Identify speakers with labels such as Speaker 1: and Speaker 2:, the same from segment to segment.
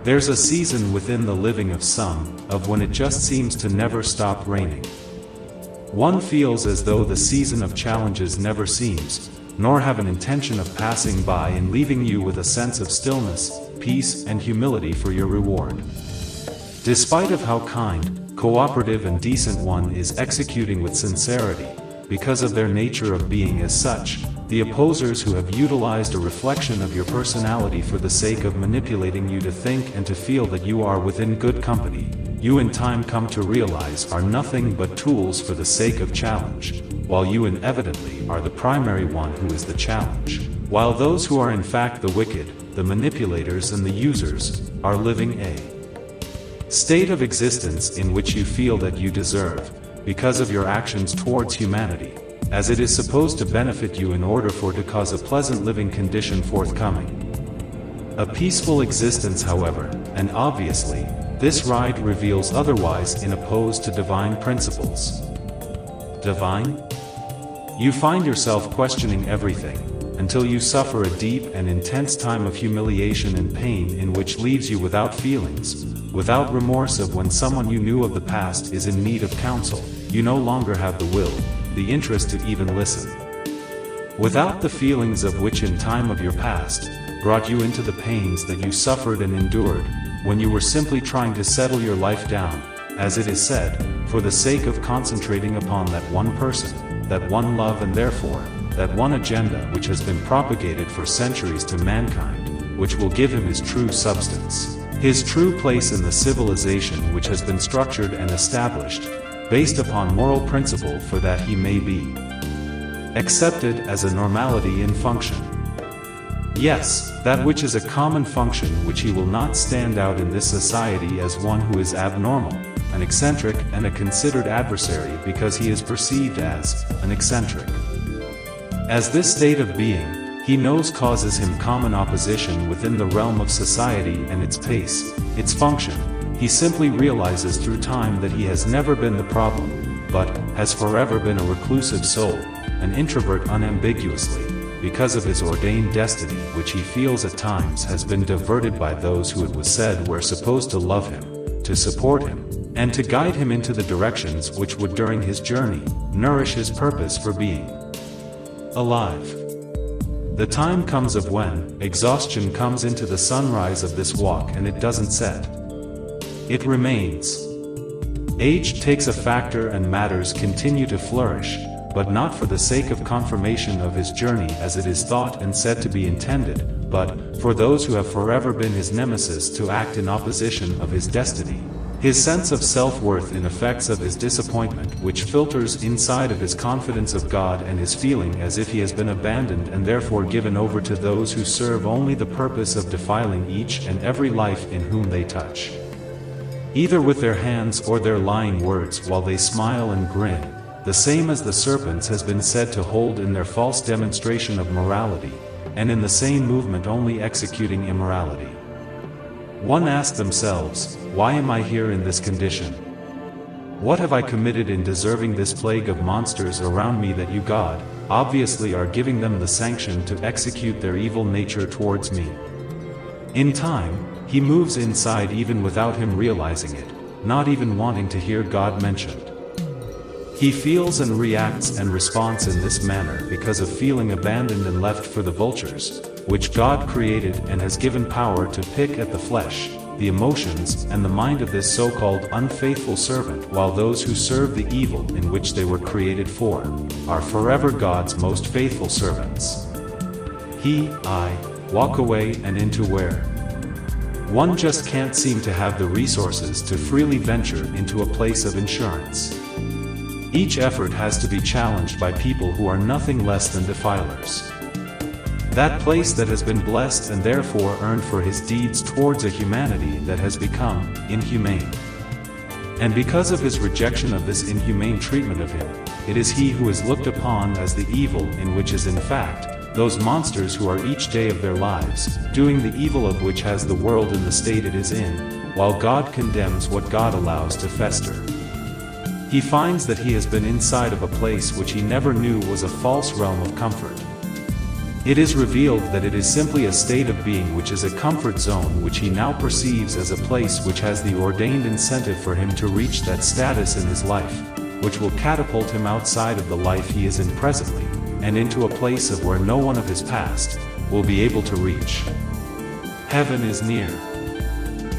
Speaker 1: There's a season within the living of some, of when it just seems to never stop raining. One feels as though the season of challenges never seems, nor have an intention of passing by and leaving you with a sense of stillness, peace and humility for your reward. Despite of how kind, cooperative and decent one is executing with sincerity, because of their nature of being as such, the opposers who have utilized a reflection of your personality for the sake of manipulating you to think and to feel that you are within good company, you in time come to realize are nothing but tools for the sake of challenge, while you inevitably are the primary one who is the challenge, while those who are in fact the wicked, the manipulators and the users, are living a state of existence in which you feel that you deserve, because of your actions towards humanity, as it is supposed to benefit you in order for to cause a pleasant living condition forthcoming. A peaceful existence, however, and obviously, this ride reveals otherwise in opposed to divine principles. Divine? You find yourself questioning everything, until you suffer a deep and intense time of humiliation and pain in which leaves you without feelings, without remorse of when someone you knew of the past is in need of counsel, you no longer have the will, the interest to even listen. Without the feelings of which in time of your past, brought you into the pains that you suffered and endured, when you were simply trying to settle your life down, as it is said, for the sake of concentrating upon that one person, that one love and therefore, that one agenda which has been propagated for centuries to mankind, which will give him his true substance, his true place in the civilization which has been structured and established, based upon moral principle for that he may be accepted as a normality in function. Yes, that which is a common function which he will not stand out in this society as one who is abnormal, an eccentric and a considered adversary because he is perceived as an eccentric. As this state of being, he knows causes him common opposition within the realm of society and its pace, its function, he simply realizes through time that he has never been the problem, but has forever been a reclusive soul, an introvert unambiguously, because of his ordained destiny which he feels at times has been diverted by those who it was said were supposed to love him, to support him, and to guide him into the directions which would during his journey, nourish his purpose for being alive. The time comes of when exhaustion comes into the sunrise of this walk and it doesn't set. It remains. Age takes a factor and matters continue to flourish, but not for the sake of confirmation of his journey as it is thought and said to be intended, but for those who have forever been his nemesis to act in opposition of his destiny. His sense of self-worth in effects of his disappointment which filters inside of his confidence of God and his feeling as if he has been abandoned and therefore given over to those who serve only the purpose of defiling each and every life in whom they touch, either with their hands or their lying words while they smile and grin, the same as the serpents has been said to hold in their false demonstration of morality, and in the same movement only executing immorality. One asks themselves, why am I here in this condition? What have I committed in deserving this plague of monsters around me that you, God, obviously are giving them the sanction to execute their evil nature towards me? In time, he moves inside even without him realizing it, not even wanting to hear God mentioned. He feels and reacts and responds in this manner because of feeling abandoned and left for the vultures, which God created and has given power to pick at the flesh, the emotions and the mind of this so-called unfaithful servant, while those who serve the evil in which they were created for, are forever God's most faithful servants. I walk away and into where one just can't seem to have the resources to freely venture into a place of insurance. Each effort has to be challenged by people who are nothing less than defilers. That place that has been blessed and therefore earned for his deeds towards a humanity that has become inhumane. And because of his rejection of this inhumane treatment of him, it is he who is looked upon as the evil in which is in fact, those monsters who are each day of their lives, doing the evil of which has the world in the state it is in, while God condemns what God allows to fester. He finds that he has been inside of a place which he never knew was a false realm of comfort. It is revealed that it is simply a state of being which is a comfort zone which he now perceives as a place which has the ordained incentive for him to reach that status in his life, which will catapult him outside of the life he is in presently, and into a place of where no one of his past will be able to reach. Heaven is near.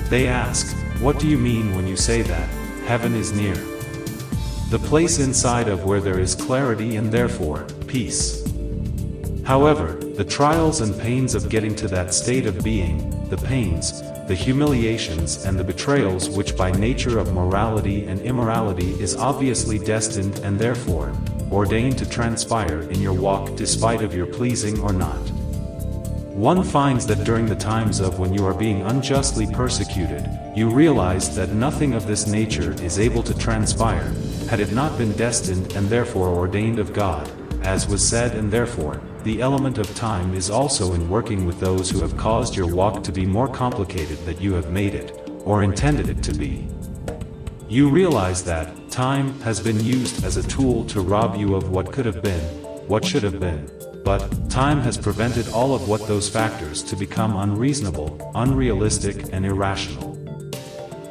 Speaker 1: They ask, what do you mean when you say that, heaven is near? The place inside of where there is clarity and therefore, peace. However, the trials and pains of getting to that state of being, the pains, the humiliations and the betrayals which by nature of morality and immorality is obviously destined and therefore, ordained to transpire in your walk despite of your pleasing or not. One finds that during the times of when you are being unjustly persecuted, you realize that nothing of this nature is able to transpire, had it not been destined and therefore ordained of God, as was said, and therefore, the element of time is also in working with those who have caused your walk to be more complicated than you have made it, or intended it to be. You realize that time has been used as a tool to rob you of what could have been, what should have been, but time has prevented all of what those factors to become unreasonable, unrealistic and irrational.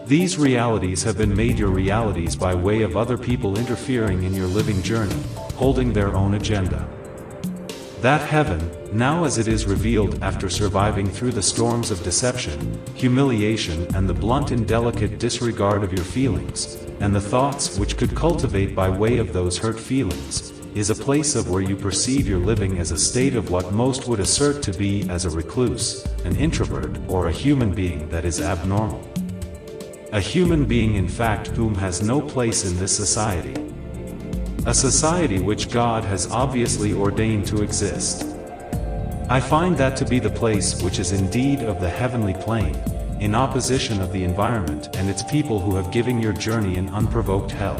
Speaker 1: These realities have been made your realities by way of other people interfering in your living journey, holding their own agenda. That heaven, now as it is revealed after surviving through the storms of deception, humiliation and the blunt indelicate disregard of your feelings, and the thoughts which could cultivate by way of those hurt feelings, is a place of where you perceive your living as a state of what most would assert to be as a recluse, an introvert or a human being that is abnormal. A human being in fact whom has no place in this society. A society which God has obviously ordained to exist. I find that to be the place which is indeed of the heavenly plane, in opposition of the environment and its people who have given your journey an unprovoked hell.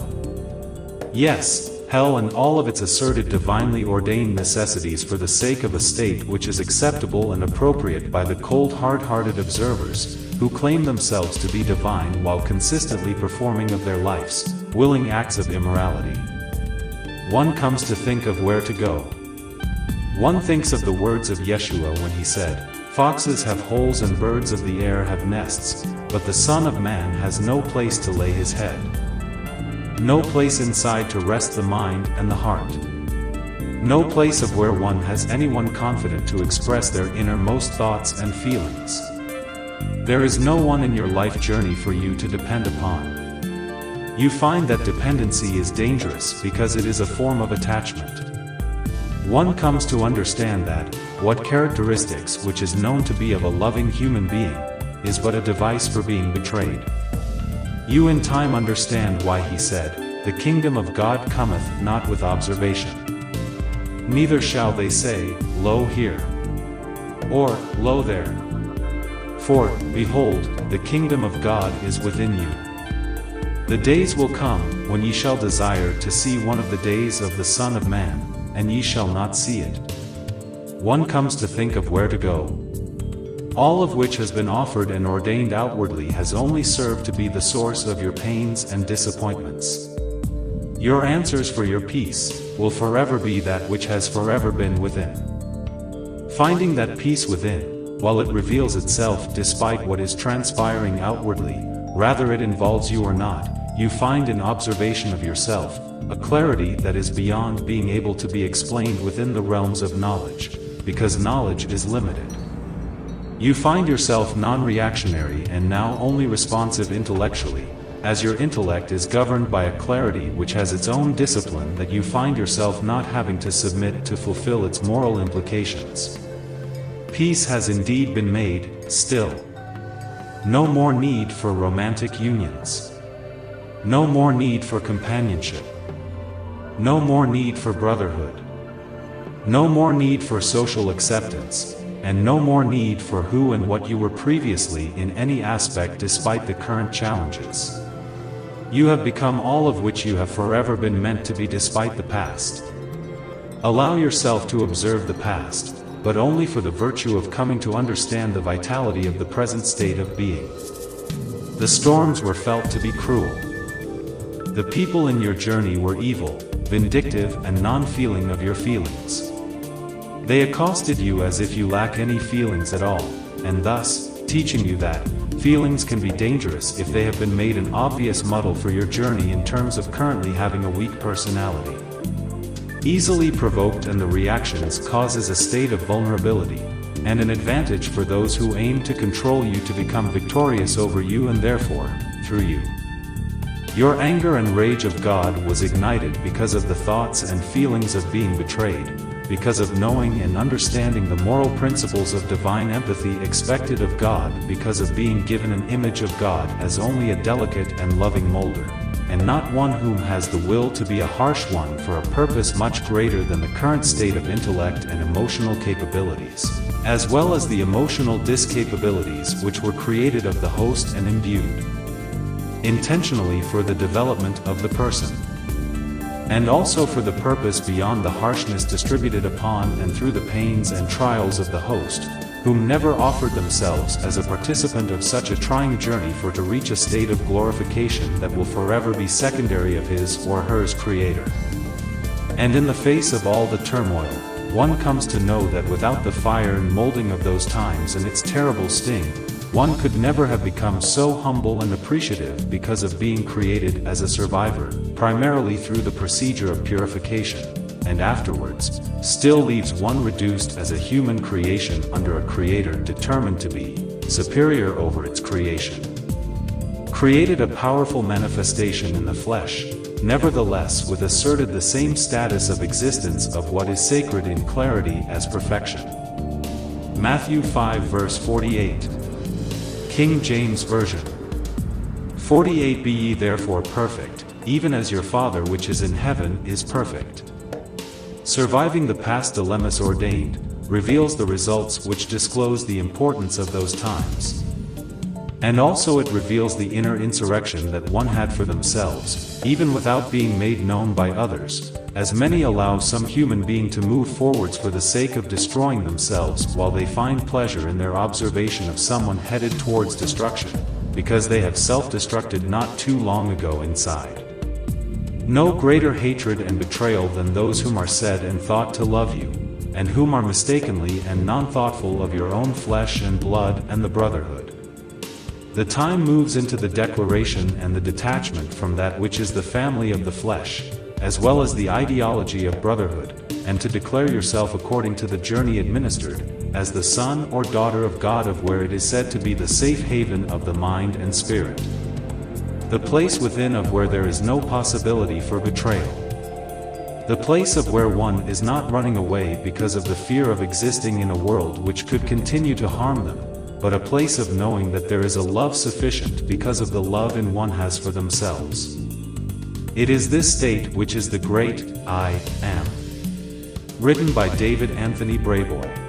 Speaker 1: Yes, hell and all of its asserted divinely ordained necessities for the sake of a state which is acceptable and appropriate by the cold hard-hearted observers, who claim themselves to be divine while consistently performing of their lives, willing acts of immorality. One comes to think of where to go. One thinks of the words of Yeshua when he said, "Foxes have holes and birds of the air have nests, but the Son of Man has no place to lay his head." No place inside to rest the mind and the heart. No place of where one has anyone confident to express their innermost thoughts and feelings. There is no one in your life journey for you to depend upon. You find that dependency is dangerous because it is a form of attachment. One comes to understand that, what characteristics which is known to be of a loving human being, is but a device for being betrayed. You in time understand why he said, "The kingdom of God cometh not with observation. Neither shall they say, Lo here," or, "Lo there. For, behold, the kingdom of God is within you." The days will come, when ye shall desire to see one of the days of the Son of Man, and ye shall not see it. One comes to think of where to go. All of which has been offered and ordained outwardly has only served to be the source of your pains and disappointments. Your answers for your peace will forever be that which has forever been within. Finding that peace within, while it reveals itself despite what is transpiring outwardly, rather it involves you or not, you find in observation of yourself, a clarity that is beyond being able to be explained within the realms of knowledge, because knowledge is limited. You find yourself non-reactionary and now only responsive intellectually, as your intellect is governed by a clarity which has its own discipline that you find yourself not having to submit to fulfill its moral implications. Peace has indeed been made, still. No more need for romantic unions. No more need for companionship. No more need for brotherhood. No more need for social acceptance, and no more need for who and what you were previously in any aspect despite the current challenges. You have become all of which you have forever been meant to be despite the past. Allow yourself to observe the past, but only for the virtue of coming to understand the vitality of the present state of being. The storms were felt to be cruel. The people in your journey were evil, vindictive and non-feeling of your feelings. They accosted you as if you lack any feelings at all, and thus, teaching you that feelings can be dangerous if they have been made an obvious muddle for your journey in terms of currently having a weak personality. Easily provoked, and the reactions causes a state of vulnerability, and an advantage for those who aim to control you to become victorious over you and therefore, through you. Your anger and rage of God was ignited because of the thoughts and feelings of being betrayed, because of knowing and understanding the moral principles of divine empathy expected of God, because of being given an image of God as only a delicate and loving molder, and not one whom has the will to be a harsh one for a purpose much greater than the current state of intellect and emotional capabilities, as well as the emotional discapabilities which were created of the host and imbued intentionally for the development of the person, and also for the purpose beyond the harshness distributed upon and through the pains and trials of the host, whom never offered themselves as a participant of such a trying journey for to reach a state of glorification that will forever be secondary of his or hers creator. And in the face of all the turmoil, one comes to know that without the fire and molding of those times and its terrible sting, one could never have become so humble and appreciative because of being created as a survivor, primarily through the procedure of purification, and afterwards, still leaves one reduced as a human creation under a creator determined to be superior over its creation. Created a powerful manifestation in the flesh, nevertheless with asserted the same status of existence of what is sacred in clarity as perfection. Matthew 5 verse 48. King James Version. 48 Be ye therefore perfect, even as your Father which is in heaven is perfect. Surviving the past dilemmas ordained, reveals the results which disclose the importance of those times. And also it reveals the inner insurrection that one had for themselves, even without being made known by others, as many allow some human being to move forwards for the sake of destroying themselves while they find pleasure in their observation of someone headed towards destruction, because they have self-destructed not too long ago inside. No greater hatred and betrayal than those whom are said and thought to love you, and whom are mistakenly and non-thoughtful of your own flesh and blood and the brotherhood. The time moves into the declaration and the detachment from that which is the family of the flesh, as well as the ideology of brotherhood, and to declare yourself according to the journey administered, as the son or daughter of God, of where it is said to be the safe haven of the mind and spirit. The place within of where there is no possibility for betrayal. The place of where one is not running away because of the fear of existing in a world which could continue to harm them, but a place of knowing that there is a love sufficient because of the love in one has for themselves. It is this state which is the great I Am. Written by David Anthony Brayboy.